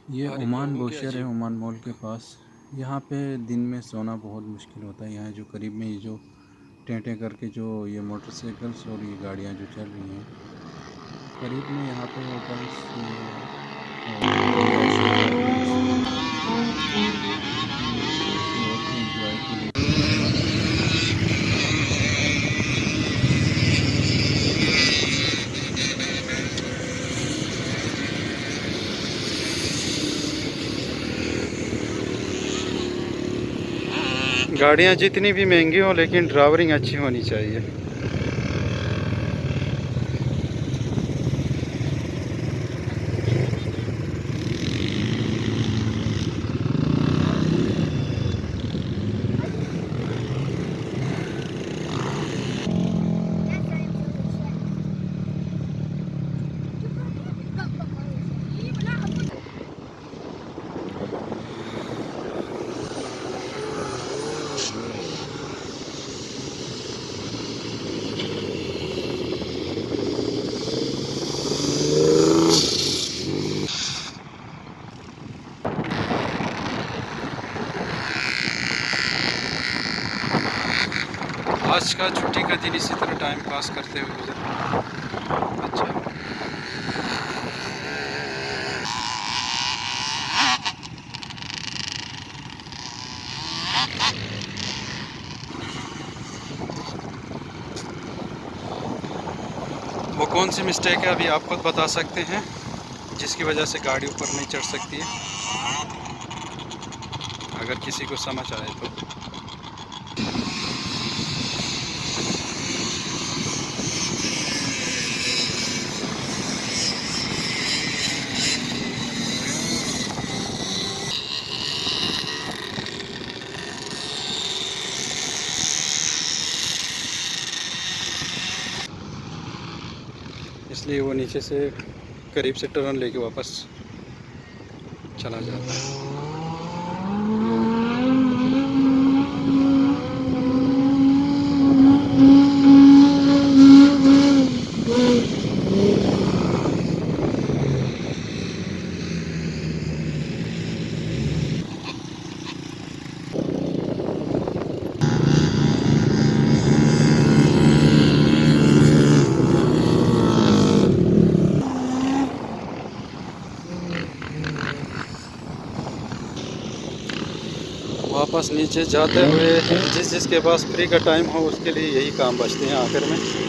ये और ओमान लोगों की बोशर है, अजीब। ओमान मॉल के पास। यहाँ पे दिन में सोना बहुत मुश्किल होता है। यहाँ जो करीब में ये जो टेंटे करके जो ये मोटरसाइकिल्स और ये गाड़ियाँ जो चल रही हैं, करीब में यहाँ पे होटल्स ये और रिहायशी अपार्टमेंट्स ये किसी और के एम्प्लॉय को लेके यहाँ बनाए गए हैं। गाड़ियाँ जितनी भी महंगी हो लेकिन ड्राइवरिंग अच्छी होनी चाहिए। आज का छुट्टी का दिन इसी तरह टाइम पास करते हुए गुजरा। अच्छा, वो कौन सी मिस्टेक है अभी आप खुद बता सकते हैं जिसकी वजह से गाड़ी ऊपर नहीं चढ़ सकती है, अगर किसी को समझ आए तो। इसलिए वो नीचे से करीब से टर्न लेके वापस चला जाता है। वापस नीचे जाते हुए जिसके पास फ्री का टाइम हो उसके लिए यही काम बचते हैं आखिर में।